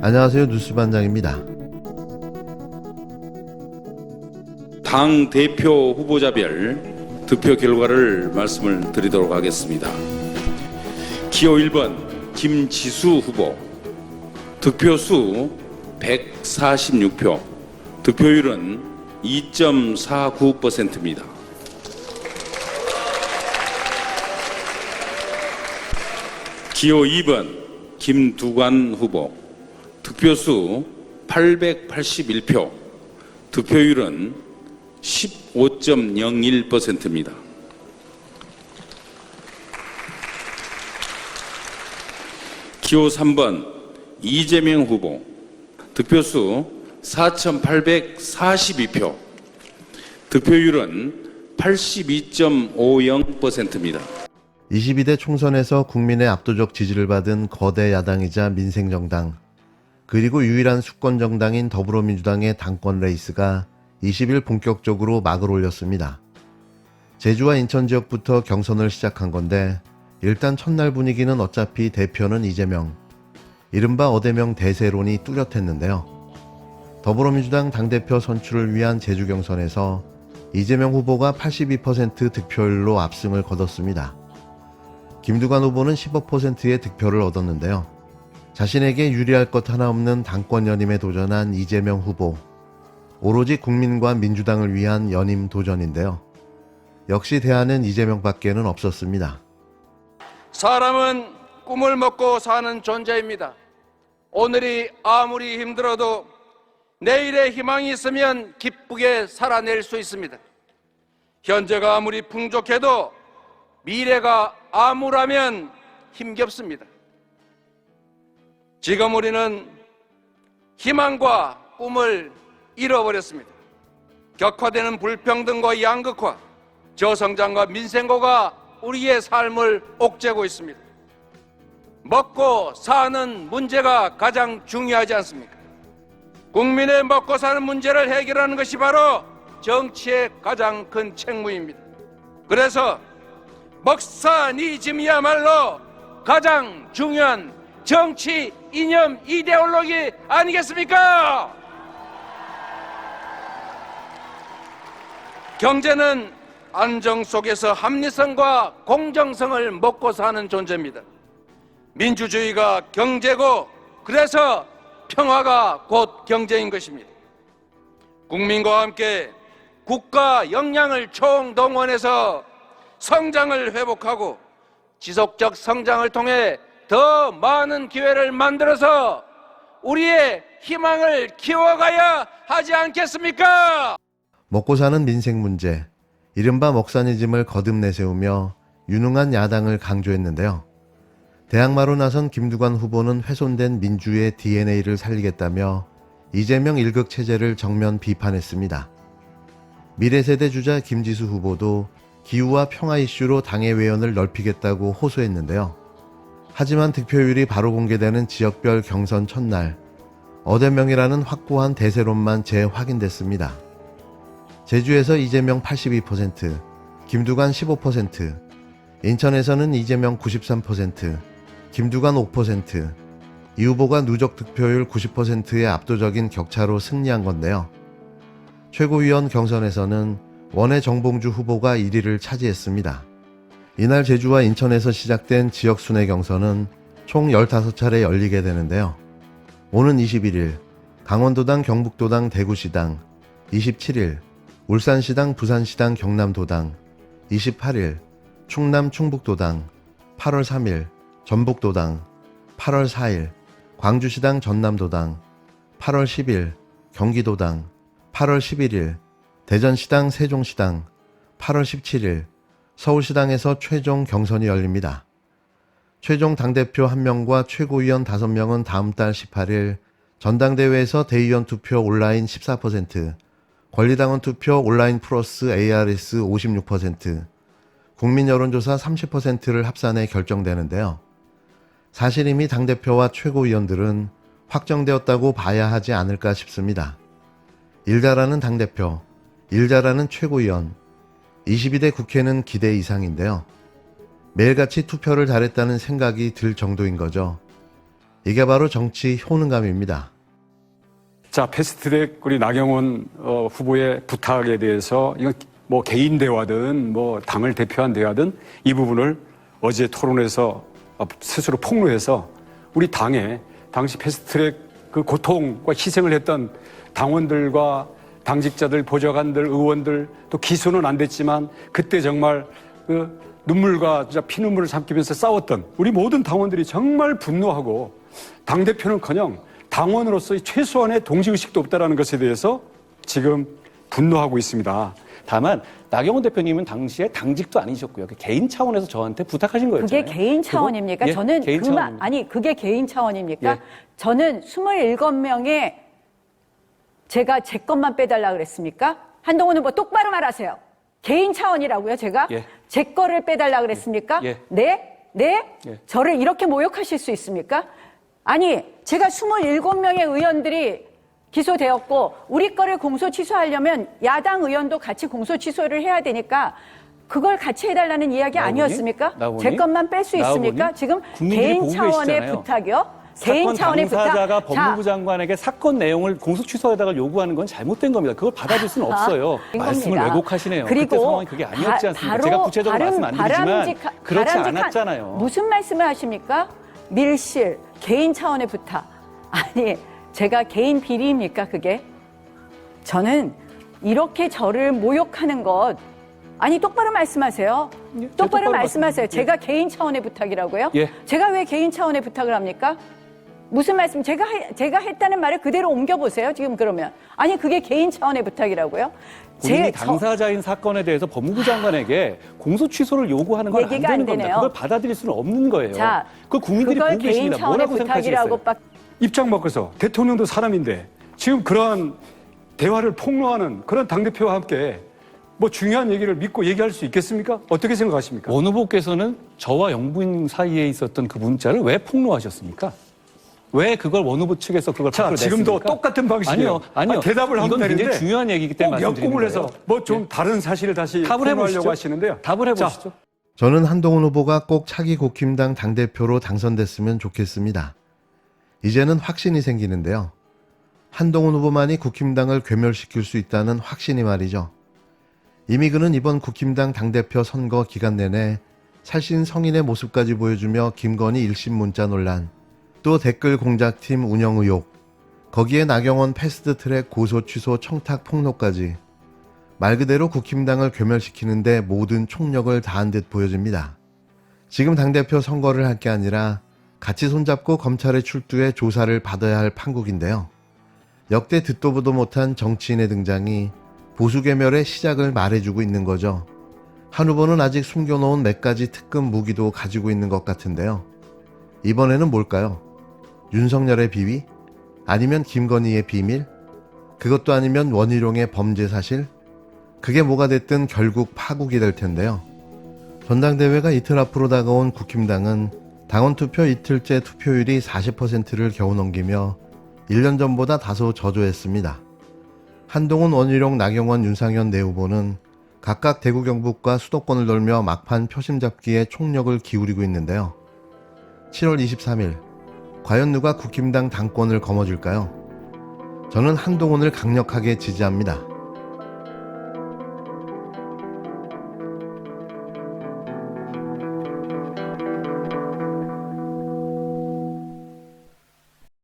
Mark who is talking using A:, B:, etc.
A: 안녕하세요. 뉴스반장입니다.
B: 당 대표 후보자별 득표 결과를 말씀을 드리도록 하겠습니다. 기호 1번 김지수 후보 득표수 146표, 득표율은 2.49%입니다. 기호 2번 김두관 후보 득표수 881표, 득표율은 15.01%입니다. 기호 3번 이재명 후보 득표수 4,842표, 득표율은 82.50%입니다.
A: 22대 총선에서 국민의 압도적 지지를 받은 거대 야당이자 민생정당, 그리고 유일한 수권정당인 더불어민주당의 당권 레이스가 20일 본격적으로 막을 올렸습니다. 제주와 인천 지역부터 경선을 시작한 건데 일단 첫날 분위기는 어차피 대표는 이재명, 이른바 어대명 대세론이 뚜렷했는데요. 더불어민주당 당대표 선출을 위한 제주 경선에서 이재명 후보가 82% 득표율로 압승을 거뒀습니다. 김두관 후보는 15%의 득표를 얻었는데요. 자신에게 유리할 것 하나 없는 당권 연임에 도전한 이재명 후보, 오로지 국민과 민주당을 위한 연임 도전인데요. 역시 대안은 이재명밖에는 없었습니다.
C: 사람은 꿈을 먹고 사는 존재입니다. 오늘이 아무리 힘들어도 내일의 희망이 있으면 기쁘게 살아낼 수 있습니다. 현재가 아무리 풍족해도 미래가 암울하면 힘겹습니다. 지금 우리는 희망과 꿈을 잃어버렸습니다. 격화되는 불평등과 양극화, 저성장과 민생고가 우리의 삶을 옥죄고 있습니다. 먹고 사는 문제가 가장 중요하지 않습니까? 국민의 먹고 사는 문제를 해결하는 것이 바로 정치의 가장 큰 책무입니다. 그래서 먹사니즘이야말로 가장 중요한 정치 이념 이데올로기 아니겠습니까? 경제는 안정 속에서 합리성과 공정성을 먹고 사는 존재입니다. 민주주의가 경제고, 그래서 평화가 곧 경제인 것입니다. 국민과 함께 국가 역량을 총동원해서 성장을 회복하고 지속적 성장을 통해 더 많은 기회를 만들어서 우리의 희망을 키워가야 하지 않겠습니까?
A: 먹고 사는 민생 문제, 이른바 먹사니즘을 거듭 내세우며 유능한 야당을 강조했는데요. 대항마로 나선 김두관 후보는 훼손된 민주의 DNA를 살리겠다며 이재명 일극 체제를 정면 비판했습니다. 미래세대 주자 김지수 후보도 기후와 평화 이슈로 당의 외연을 넓히겠다고 호소했는데요. 하지만 득표율이 바로 공개되는 지역별 경선 첫날, 어대명이라는 확고한 대세론만 재확인됐습니다. 제주에서 이재명 82%, 김두관 15%, 인천에서는 이재명 93%, 김두관 5%, 이 후보가 누적 득표율 90%의 압도적인 격차로 승리한 건데요. 최고위원 경선에서는 원외 정봉주 후보가 1위를 차지했습니다. 이날 제주와 인천에서 시작된 지역 순회 경선은 총 15차례 열리게 되는데요. 오는 21일 강원도당, 경북도당, 대구시당, 27일 울산시당, 부산시당, 경남도당, 28일 충남, 충북도당, 8월 3일 전북도당, 8월 4일 광주시당, 전남도당, 8월 10일 경기도당, 8월 11일 대전시당, 세종시당, 8월 17일 서울시당에서 최종 경선이 열립니다. 최종 당대표 1명과 최고위원 5명은 다음 달 18일 전당대회에서 대의원 투표 온라인 14%, 권리당원 투표 온라인 플러스 ARS 56%, 국민 여론조사 30%를 합산해 결정되는데요. 사실 이미 당대표와 최고위원들은 확정되었다고 봐야 하지 않을까 싶습니다. 일 잘하는 당대표, 일 잘하는 최고위원, 22대 국회는 기대 이상인데요. 매일같이 투표를 잘했다는 생각이 들 정도인 거죠. 이게 바로 정치 효능감입니다.
D: 자, 패스트트랙 우리 나경원 후보의 부탁에 대해서 이건 뭐 개인 대화든 뭐 당을 대표한 대화든 이 부분을 어제 토론에서 스스로 폭로해서 우리 당에 당시 패스트트랙 그 고통과 희생을 했던 당원들과 당직자들, 보좌관들, 의원들 또 기소는 안 됐지만 그때 정말 그 눈물과 진짜 피눈물을 삼키면서 싸웠던 우리 모든 당원들이 정말 분노하고 당대표는커녕 당원으로서의 최소한의 동지의식도 없다라는 것에 대해서 지금 분노하고 있습니다.
E: 다만 나경원 대표님은 당시에 당직도 아니셨고요. 개인 차원에서 저한테 부탁하신 거였잖아요.
F: 그게 개인 차원입니까?
E: 예,
F: 저는
E: 개인 차원입니다.
F: 아니 그게 개인 차원입니까?
E: 예.
F: 저는 27명에 제가 제 것만 빼달라 그랬습니까? 한동훈 후보 똑바로 말하세요. 개인 차원이라고요, 제가?
E: 예.
F: 제 거를 빼달라 그랬습니까?
E: 예.
F: 네? 네?
E: 예.
F: 저를 이렇게 모욕하실 수 있습니까? 아니, 제가 27명의 의원들이 기소되었고 우리 거를 공소 취소하려면 야당 의원도 같이 공소 취소를 해야 되니까 그걸 같이 해달라는 이야기
E: 나오니?
F: 아니었습니까?
E: 나오니?
F: 제 것만 뺄 수
E: 나오니?
F: 있습니까? 지금
E: 국민들이
F: 개인
E: 보고
F: 차원의
E: 계시잖아요.
F: 부탁이요? 개인
E: 사건
F: 차원의
E: 당사자가
F: 부탁.
E: 법무부 장관에게 사건 내용을 공소 취소에다가 요구하는 건 잘못된 겁니다. 그걸 받아줄 수는 없어요.
F: 된
E: 말씀을
F: 겁니다.
E: 왜곡하시네요.
F: 그리고
E: 그때 상황이 그게 아니었지 않습니까? 제가 구체적으로 말씀 안 드리지만 그렇지 않았잖아요.
F: 무슨 말씀을 하십니까? 밀실, 개인 차원의 부탁. 아니, 제가 개인 비리입니까, 그게? 저는 이렇게 저를 모욕하는 것, 아니, 똑바로 말씀하세요. 똑바로 말씀하세요. 제가 개인 차원의 부탁이라고요?
E: 예.
F: 제가 왜 개인 차원의 부탁을 합니까? 무슨 말씀, 제가 했다는 말을 그대로 옮겨보세요, 지금 그러면. 아니, 그게 개인 차원의 부탁이라고요?
E: 본인이 당사자인 사건에 대해서 법무부 장관에게 공소 취소를 요구하는 건 안
F: 얘기가 안
E: 되는 겁니다.
F: 되네요.
E: 그걸 받아들일 수는 없는 거예요.
F: 자,
E: 그걸 국민들이
F: 그걸
E: 보고
F: 개인
E: 계십니다.
F: 차원의
E: 뭐라고 생각하시겠어요?
F: 부탁이라고
D: 입장 바꿔서 대통령도 사람인데 지금 그러한 대화를 폭로하는 그런 당대표와 함께 뭐 중요한 얘기를 믿고 얘기할 수 있겠습니까? 어떻게 생각하십니까?
E: 원 후보께서는 저와 영부인 사이에 있었던 그 문자를 왜 폭로하셨습니까? 왜 그걸 원 후보 측에서 그걸
D: 자,
E: 밖으로
D: 지금도
E: 냈습니까?
D: 똑같은 방식이에요.
E: 아니요.
D: 대답을 하면
E: 이건
D: 되는데
E: 굉장히 중요한 얘기이기 때문에
D: 꼭
E: 말씀드리는
D: 역공을
E: 거예요.
D: 해서 뭐 좀 다른 사실을 다시
E: 답을
D: 폭로하려고
E: 해보시죠.
D: 하시는데요.
E: 답을 해보시죠.
D: 자,
A: 저는 한동훈 후보가 꼭 차기 국힘당 당대표로 당선됐으면 좋겠습니다. 이제는 확신이 생기는데요. 한동훈 후보만이 국힘당을 괴멸시킬 수 있다는 확신이 말이죠. 이미 그는 이번 국힘당 당대표 선거 기간 내내 살신성인의 모습까지 보여주며 김건희 1심 문자 논란, 또 댓글 공작팀 운영 의혹, 거기에 나경원 패스트트랙 고소 취소 청탁 폭로까지 말 그대로 국힘당을 괴멸시키는데 모든 총력을 다한 듯 보여집니다. 지금 당대표 선거를 할 게 아니라 같이 손잡고 검찰에 출두해 조사를 받아야 할 판국인데요. 역대 듣도 보도 못한 정치인의 등장이 보수괴멸의 시작을 말해주고 있는 거죠. 한 후보는 아직 숨겨놓은 몇 가지 특급 무기도 가지고 있는 것 같은데요. 이번에는 뭘까요? 윤석열의 비위? 아니면 김건희의 비밀? 그것도 아니면 원희룡의 범죄 사실? 그게 뭐가 됐든 결국 파국이 될 텐데요. 전당대회가 이틀 앞으로 다가온 국힘당은 당원투표 이틀째 투표율이 40%를 겨우 넘기며 1년 전보다 다소 저조했습니다. 한동훈, 원희룡, 나경원, 윤상현 네 후보는 각각 대구 경북과 수도권을 돌며 막판 표심 잡기에 총력을 기울이고 있는데요. 7월 23일 과연 누가 국힘당 당권을 거머쥘까요? 저는 한동훈을 강력하게 지지합니다.